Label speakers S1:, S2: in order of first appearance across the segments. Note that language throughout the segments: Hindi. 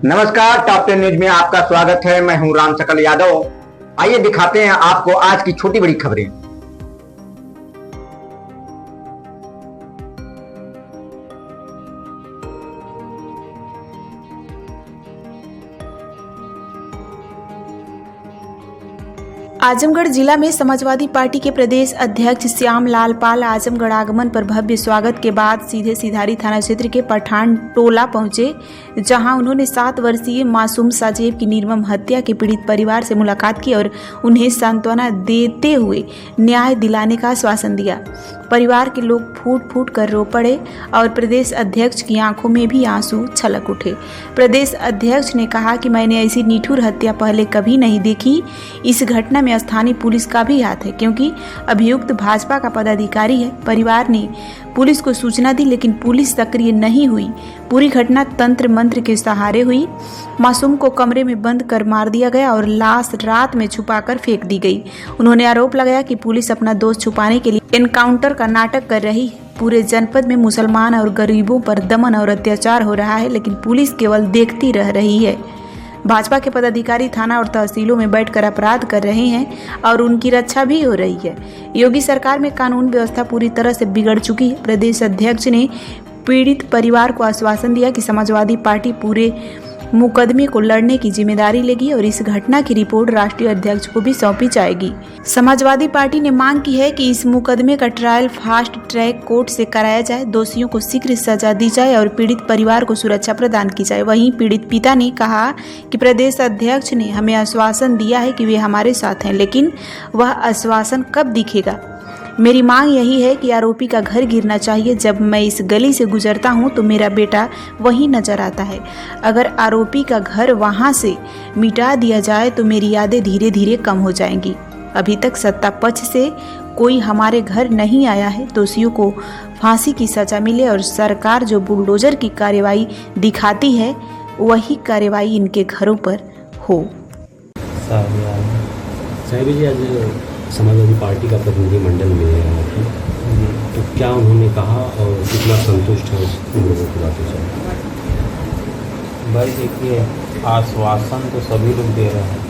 S1: नमस्कार, टॉप 10 न्यूज में आपका स्वागत है। मैं हूं राम सकल यादव। आइए दिखाते हैं आपको आज की छोटी बड़ी खबरें।
S2: आजमगढ़ जिला में समाजवादी पार्टी के प्रदेश अध्यक्ष श्याम लाल पाल आजमगढ़ आगमन पर भव्य स्वागत के बाद सीधे सिधारी थाना क्षेत्र के पठान टोला पहुंचे, जहां उन्होंने 7 वर्षीय मासूम साजेब की निर्मम हत्या के पीड़ित परिवार से मुलाकात की और उन्हें सांत्वना देते हुए न्याय दिलाने का आश्वासन दिया। परिवार के लोग फूट फूट कर रो पड़े और प्रदेश अध्यक्ष की आंखों में भी आंसू छलक उठे। प्रदेश अध्यक्ष ने कहा कि मैंने ऐसी निठुर हत्या पहले कभी नहीं देखी। इस घटना में स्थानीय पुलिस का भी हाथ है, क्योंकि अभियुक्त भाजपा का पदाधिकारी है। परिवार ने पुलिस को सूचना दी, लेकिन पुलिस सक्रिय नहीं हुई। पूरी घटना तंत्र मंत्र के सहारे हुई। मासूम को कमरे में बंद कर मार दिया गया और लाश रात में छुपाकर फेंक दी गई। उन्होंने आरोप लगाया कि पुलिस अपना दोष छुपाने के लिए एनकाउंटर का नाटक कर रही है। पूरे जनपद में मुसलमान और गरीबों पर दमन और अत्याचार हो रहा है, लेकिन पुलिस केवल देखती रह रही है। भाजपा के पदाधिकारी थाना और तहसीलों में बैठकर अपराध कर रहे हैं और उनकी रक्षा भी हो रही है। योगी सरकार में कानून व्यवस्था पूरी तरह से बिगड़ चुकी है। प्रदेश अध्यक्ष ने पीड़ित परिवार को आश्वासन दिया कि समाजवादी पार्टी पूरे मुकदमे को लड़ने की जिम्मेदारी लेगी और इस घटना की रिपोर्ट राष्ट्रीय अध्यक्ष को भी सौंपी जाएगी। समाजवादी पार्टी ने मांग की है कि इस मुकदमे का ट्रायल फास्ट ट्रैक कोर्ट से कराया जाए, दोषियों को शीघ्र सजा दी जाए और पीड़ित परिवार को सुरक्षा प्रदान की जाए। वहीं पीड़ित पिता ने कहा कि प्रदेश अध्यक्ष ने हमें आश्वासन दिया है कि वे हमारे साथ हैं, लेकिन वह आश्वासन कब दिखेगा। मेरी मांग यही है कि आरोपी का घर गिरना चाहिए। जब मैं इस गली से गुजरता हूं तो मेरा बेटा वहीं नजर आता है। अगर आरोपी का घर वहां से मिटा दिया जाए तो मेरी यादें धीरे धीरे कम हो जाएंगी। अभी तक सत्ता पक्ष से कोई हमारे घर नहीं आया है। दोषियों को फांसी की सजा मिले और सरकार जो बुलडोजर की कार्रवाई दिखाती है वही कार्रवाई इनके घरों पर हो।
S3: समाजवादी पार्टी का प्रतिनिधिमंडल मिले हैं, तो क्या उन्होंने कहा और कितना संतुष्ट है उन लोगों की बातों से?
S4: भाई देखिए, आश्वासन तो सभी लोग दे रहे हैं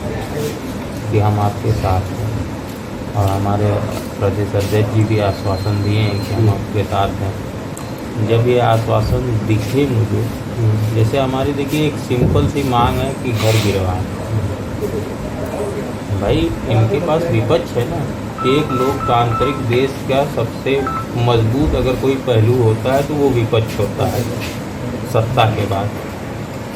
S4: कि हम आपके साथ हैं, और हमारे प्रदेश अध्यक्ष जी भी आश्वासन दिए हैं कि हम आपके साथ हैं। जब ये आश्वासन दिखे मुझे, जैसे हमारी देखिए एक सिंपल सी मांग है कि घर गिरवाएं। भाई इनके पास विपक्ष है ना, एक लोकतांत्रिक देश का सबसे मजबूत अगर कोई पहलू होता है तो वो विपक्ष होता है सत्ता के बाद।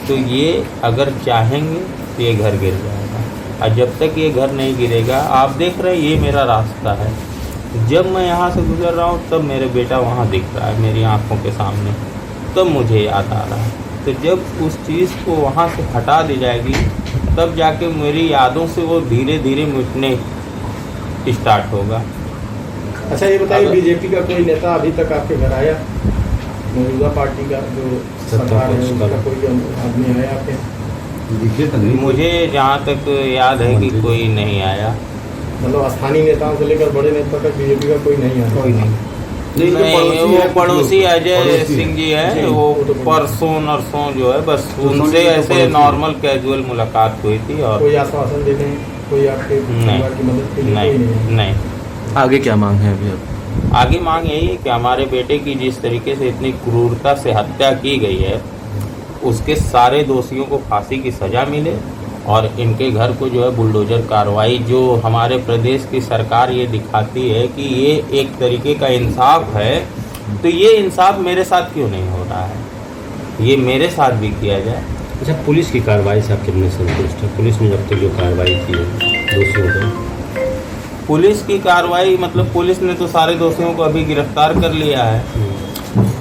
S4: तो ये अगर चाहेंगे तो ये घर गिर जाएगा, और जब तक ये घर नहीं गिरेगा, आप देख रहे हैं ये मेरा रास्ता है। जब मैं यहाँ से गुजर रहा हूँ तब मेरे बेटा वहाँ दिख रहा है मेरी आँखों के सामने, तब मुझे याद आ रहा है। तो जब उस चीज़ को वहाँ से हटा दी जाएगी तब जाके मेरी यादों से वो धीरे धीरे मिटने स्टार्ट होगा।
S5: अच्छा ये बताइए, बीजेपी का कोई नेता अभी तक आपके घर आया? मौजूदा पार्टी का जो सरकार है उनका कोई आदमी आया आपके?
S4: मुझे जहाँ तक याद है कि कोई नहीं आया।
S5: मतलब स्थानीय नेताओं से लेकर बड़े नेता तक बीजेपी का कोई नहीं आया? कोई नहीं।
S4: वो पड़ोसी अजय सिंह जी हैं, वो परसों नरसों जो है बस उनसे ऐसे नॉर्मल कैजुअल मुलाकात हुई थी। और
S5: कोई आश्वासन देते हैं, कोई आपके परिवार की मदद के लिए?
S4: नहीं।
S3: आगे क्या मांग है अभी?
S4: आगे मांग यही है कि हमारे बेटे की जिस तरीके से इतनी क्रूरता से हत्या की गई है, उसके सारे दोषियों को फांसी की सज़ा मिले, और इनके घर को जो है बुलडोजर कार्रवाई, जो हमारे प्रदेश की सरकार ये दिखाती है कि ये एक तरीके का इंसाफ है, तो ये इंसाफ मेरे साथ क्यों नहीं हो रहा है, ये मेरे साथ भी किया जाए।
S3: अच्छा, पुलिस की कार्रवाई से आप कितने संतुष्ट हैं? पुलिस ने जब तक जो कार्रवाई की है दोषियों को,
S4: पुलिस की कार्रवाई मतलब पुलिस ने तो सारे दोषियों को अभी गिरफ्तार कर लिया है।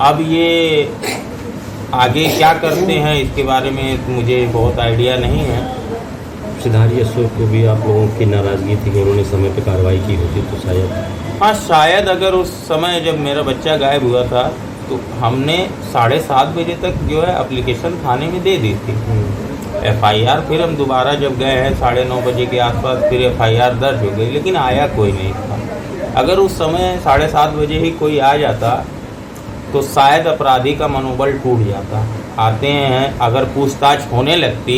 S4: अब ये आगे क्या करते हैं इसके बारे में मुझे बहुत आइडिया नहीं है।
S3: सिधारी अशोक को भी आप लोगों की नाराज़गी थी कि उन्होंने समय पर कार्रवाई की होती तो शायद।
S4: हाँ, शायद अगर उस समय जब मेरा बच्चा गायब हुआ था तो हमने 7:30 बजे तक जो है एप्लीकेशन थाने में दे दी थी FIR। फिर हम दोबारा जब गए हैं 9:30 बजे के आसपास, फिर FIR दर्ज हो गई, लेकिन आया कोई नहीं था। अगर उस समय 7:30 बजे ही कोई आ जाता तो शायद अपराधी का मनोबल टूट जाता। आते हैं, अगर पूछताछ होने लगती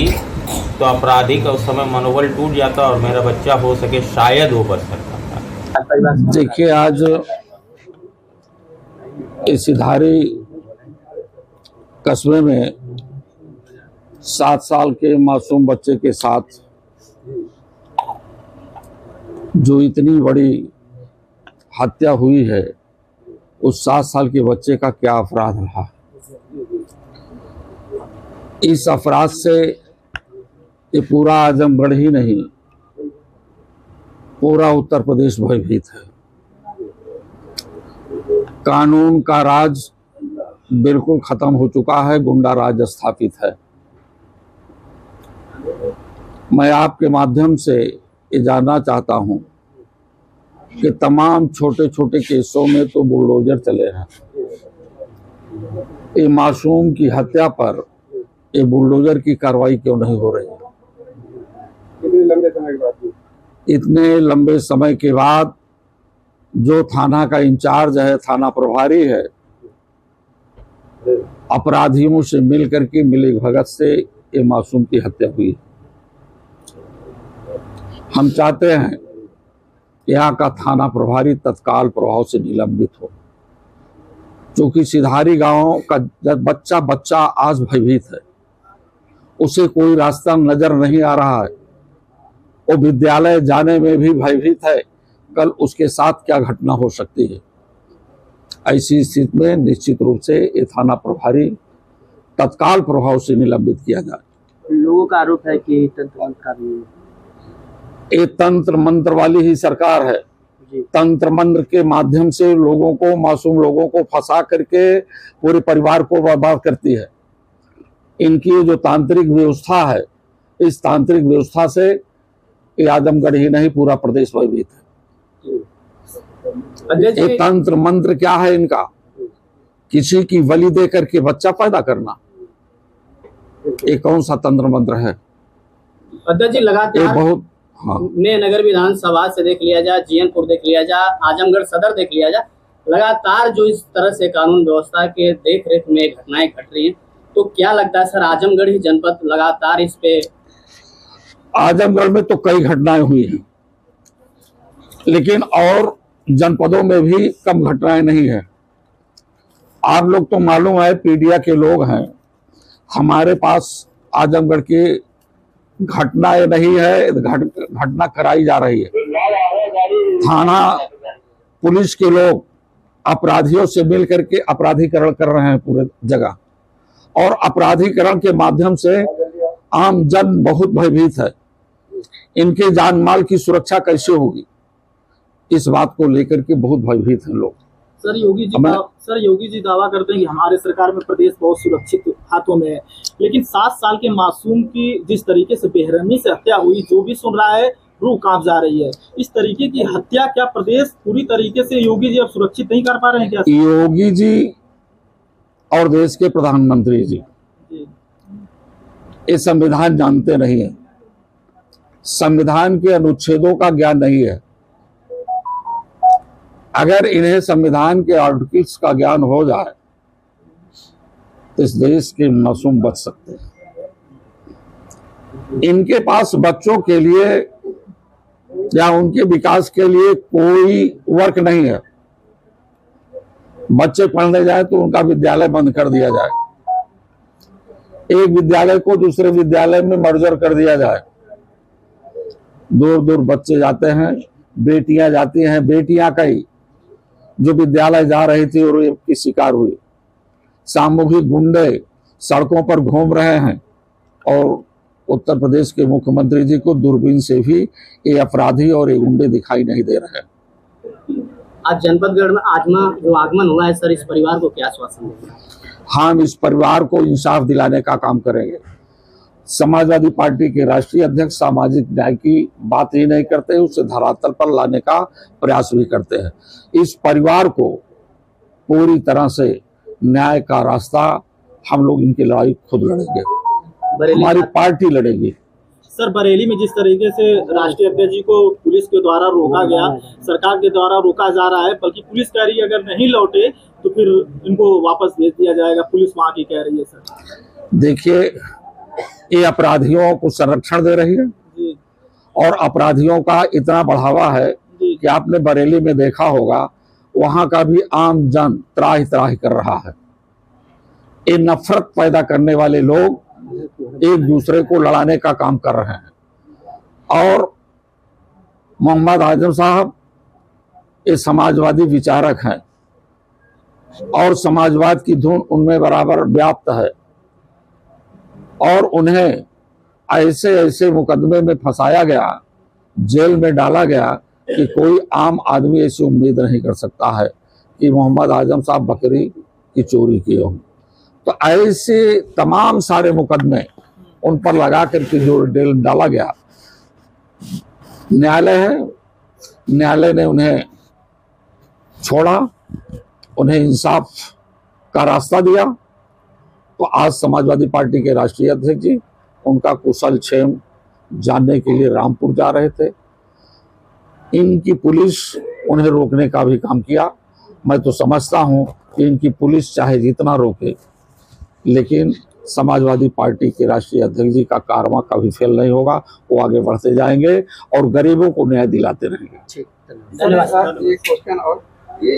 S4: तो अपराधी का उस समय मनोबल टूट जाता और मेरा बच्चा हो सके शायद वो बच सकता था।
S6: देखिए, आज इस सिधारी कस्बे में 7 साल के मासूम बच्चे के साथ जो इतनी बड़ी हत्या हुई है, उस 7 साल के बच्चे का क्या अपराध रहा। इस अपराध से ये पूरा आजमगढ़ ही नहीं, पूरा उत्तर प्रदेश भयभीत है। कानून का राज बिल्कुल खत्म हो चुका है, गुंडा राज स्थापित है। मैं आपके माध्यम से ये जानना चाहता हूं कि तमाम छोटे छोटे केसों में तो बुलडोजर चले हैं, ये मासूम की हत्या पर ये बुलडोजर की कार्रवाई क्यों नहीं हो रही है? इतने लंबे समय के बाद जो थाना का इंचार्ज है, थाना प्रभारी है, अपराधियों से मिल करके मिली भगत से ये मासूम की हत्या हुई। हम चाहते हैं यहाँ का थाना प्रभारी तत्काल प्रभाव से निलंबित हो, क्योंकि सिधारी गांव का बच्चा आज भयभीत है, उसे कोई रास्ता नजर नहीं आ रहा है, वो विद्यालय जाने में भी भयभीत है, कल उसके साथ क्या घटना हो सकती है। ऐसी स्थिति में निश्चित रूप से ये थाना प्रभारी तत्काल प्रभाव से निलंबित किया जाए।
S7: लोगों का आरोप है कि
S6: ये तंत्र मंत्र वाली ही सरकार है। तंत्र मंत्र के माध्यम से लोगों को, मासूम लोगों को फंसा करके पूरे परिवार को बर्बाद करती है। इनकी जो तांत्रिक व्यवस्था है, इस तांत्रिक व्यवस्था से ये आजमगढ़ ही नहीं पूरा प्रदेश भयभीत है। ये तंत्र मंत्र क्या है इनका? किसी की बलि दे करके बच्चा पैदा करना, ये कौन सा तंत्र मंत्र है?
S7: अध्यक्ष जी, लगातार
S6: बहुत
S7: ने नगर विधानसभा से देख लिया जाए, जीएनपुर देख लिया जाए, आजमगढ़ सदर देख लिया जाए, लगातार जो इस तरह से कानून व्यवस्था के देख रेख में घटनाएं घट रही हैं, तो क्या लगता है सर, आजमगढ़ ही जनपद लगातार इस पे?
S6: आजमगढ़ में तो कई घटनाएं हुई हैं, लेकिन और जनपदों में भी कम घटनाएं नहीं है। आप लोग तो मालूम है, पीडिया के लोग हैं, हमारे पास आजमगढ़ की घटनाएं नहीं है, घटना कराई जा रही है। थाना पुलिस के लोग अपराधियों से मिल करके अपराधीकरण कर रहे हैं पूरे जगह, और अपराधीकरण के माध्यम से आम जन बहुत भयभीत है। इनके जान माल की सुरक्षा कैसे होगी, इस बात को लेकर के बहुत भयभीत हैं लोग।
S7: सर योगी जी दावा करते हैं कि हमारे सरकार में प्रदेश बहुत सुरक्षित हाथों में है, लेकिन 7 साल के मासूम की जिस तरीके से बेरहमी से हत्या हुई, जो भी सुन रहा है रूह कांप जा रही है। इस तरीके की हत्या, क्या प्रदेश पूरी तरीके से योगी जी अब सुरक्षित नहीं कर पा रहे हैं क्या?
S6: योगी जी और देश के प्रधानमंत्री जी ये संविधान जानते नहीं है, संविधान के अनुच्छेदों का ज्ञान नहीं है। अगर इन्हें संविधान के आर्टिकल्स का ज्ञान हो जाए तो इस देश के मासूम बच सकते हैं। इनके पास बच्चों के लिए या उनके विकास के लिए कोई वर्क नहीं है। बच्चे पढ़ने जाए तो उनका विद्यालय बंद कर दिया जाए, एक विद्यालय को दूसरे विद्यालय में मर्जर कर दिया जाए। दूर दूर बच्चे जाते हैं, बेटियां जाती हैं, बेटियां कई जो विद्यालय जा रही थी और रेप की शिकार हुई। सामूहिक गुंडे सड़कों पर घूम रहे हैं, और उत्तर प्रदेश के मुख्यमंत्री जी को दूरबीन से भी ये अपराधी और ये गुंडे दिखाई नहीं दे रहे हैं।
S7: आज जनपदगढ़ में जो आगमन हुआ है सर, इस परिवार को क्या आश्वासन देंगे?
S6: हम इस परिवार को इंसाफ दिलाने का काम करेंगे। समाजवादी पार्टी के राष्ट्रीय अध्यक्ष सामाजिक न्याय की बात ही नहीं करते, उसे धरातल पर लाने का प्रयास भी करते हैं। इस परिवार को पूरी तरह से न्याय का रास्ता, हम लोग इनकी लड़ाई खुद लड़ेंगे, हमारी पार्टी लड़ेगी।
S7: सर बरेली में जिस तरीके से राष्ट्रीय अध्यक्ष जी को पुलिस के द्वारा रोका गया, सरकार के द्वारा रोका जा रहा है, बल्कि पुलिस कह रही है अगर नहीं लौटे तो फिर इनको वापस भेज दिया जाएगा, पुलिस वहाँ की कह रही है सर।
S6: देखिए, ये अपराधियों को संरक्षण दे रही है
S7: जी
S6: और अपराधियों का इतना बढ़ावा है
S7: जी
S6: कि आपने बरेली में देखा होगा, वहां का भी आम जन त्राहि त्राहि कर रहा है। ये नफरत पैदा करने वाले लोग एक दूसरे को लड़ाने का काम कर रहे हैं। और मोहम्मद आजम साहब ये समाजवादी विचारक हैं और समाजवाद की धुन उनमें बराबर व्याप्त है और उन्हें ऐसे ऐसे मुकदमे में फंसाया गया, जेल में डाला गया कि कोई आम आदमी ऐसी उम्मीद नहीं कर सकता है कि मोहम्मद आजम साहब बकरी की चोरी किए हों। तो ऐसे तमाम सारे मुकदमे उन पर लगा करके जो जेल डाला गया, न्यायालय है, न्यायालय ने उन्हें छोड़ा, उन्हें इंसाफ का रास्ता दिया। तो आज समाजवादी पार्टी के राष्ट्रीय अध्यक्ष जी उनका कुशल क्षेम जानने के लिए रामपुर जा रहे थे। इनकी पुलिस उन्हें रोकने का भी काम किया। मैं तो समझता हूं कि इनकी पुलिस चाहे जितना रोके, लेकिन समाजवादी पार्टी के राष्ट्रीय अध्यक्ष जी का कारवा कभी फेल नहीं होगा। वो आगे बढ़ते जाएंगे और गरीबों को न्याय दिलाते रहेंगे।
S8: धन्यवाद। एक क्वेश्चन और, ये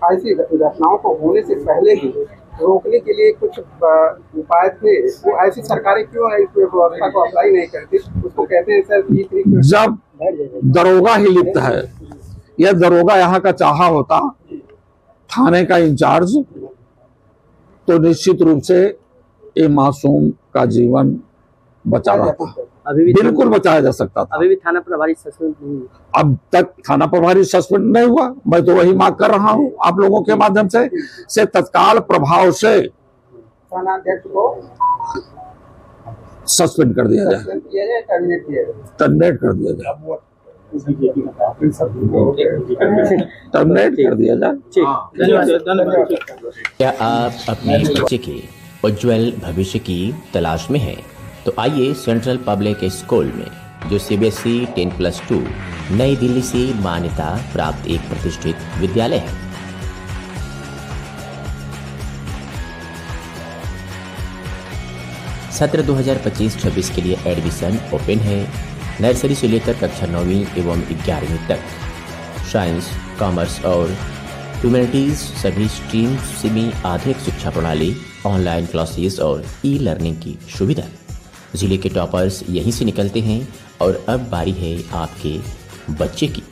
S8: ऐसी घटनाओं को होने से पहले ही रोकने के लिए कुछ उपाय थे, वो ऐसी सरकारें क्यों इस व्यवस्था को अप्लाई नहीं करती? उसको कहते हैं सर,
S6: जब दरोगा ही लिप्त है, यह दरोगा यहाँ का चाहा होता थाने का इंचार्ज, तो निश्चित रूप से ये मासूम का जीवन बचा रहता।
S9: अभी भी
S6: बिल्कुल बचाया जा सकता था।
S9: अभी भी थाना प्रभारी सस्पेंड नहीं हुआ।
S6: अब तक थाना प्रभारी सस्पेंड नहीं हुआ। मैं तो वही मांग कर रहा हूं आप लोगों के माध्यम से तत्काल प्रभाव से
S8: थानाध्यक्ष को
S6: सस्पेंड कर दिया जाए, टर्मिनेट कर दिया जाए, टर्मिनेट कर दिया जाए।
S10: क्या आप अपने बच्चे के उज्जवल भविष्य की तलाश में हैं? तो आइए सेंट्रल पब्लिक स्कूल में, जो CBSE 10+2 नई दिल्ली से मान्यता प्राप्त एक प्रतिष्ठित विद्यालय है। सत्र 2025-26 के लिए एडमिशन ओपन है। नर्सरी से लेकर कक्षा 9वीं एवं 11वीं तक। साइंस, कॉमर्स और ह्यूमैनिटीज सभी स्ट्रीम में आधुनिक शिक्षा प्रणाली, ऑनलाइन क्लासेस और ई-लर्निंग की सुविधा। जिले के टॉपर्स यहीं से निकलते हैं और अब बारी है आपके बच्चे की।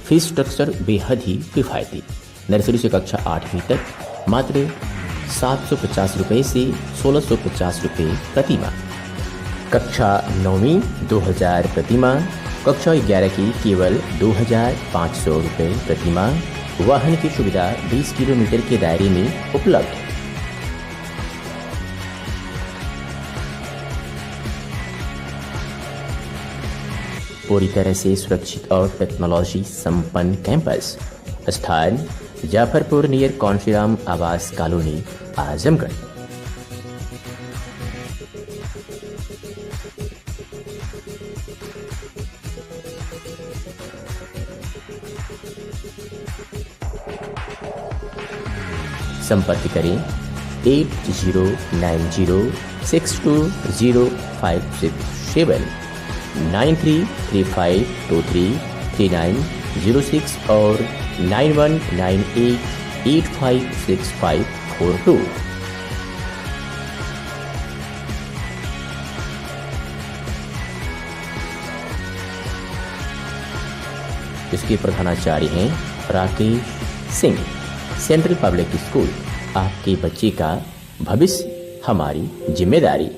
S10: फीस स्ट्रक्चर बेहद ही किफायती। नर्सरी से कक्षा 8वीं तक मात्र 750 रुपये से 1650 रुपये प्रति माह। कक्षा 9वीं 2000 प्रति माह। कक्षा 11 की केवल 2500 रुपये प्रति माह। वाहन की सुविधा 20 किलोमीटर के दायरे में उपलब्ध है। पूरी तरह से सुरक्षित और टेक्नोलॉजी संपन्न कैंपस। स्थान जाफरपुर नियर कौनशीराम आवास कॉलोनी, आजमगढ़। संपर्क करें 8090620567, 9335233906 और 9198856542। इसके प्रधानाचार्य हैं Rakesh Singh. Central public school, आपके बच्चे का भविष्य हमारी जिम्मेदारी।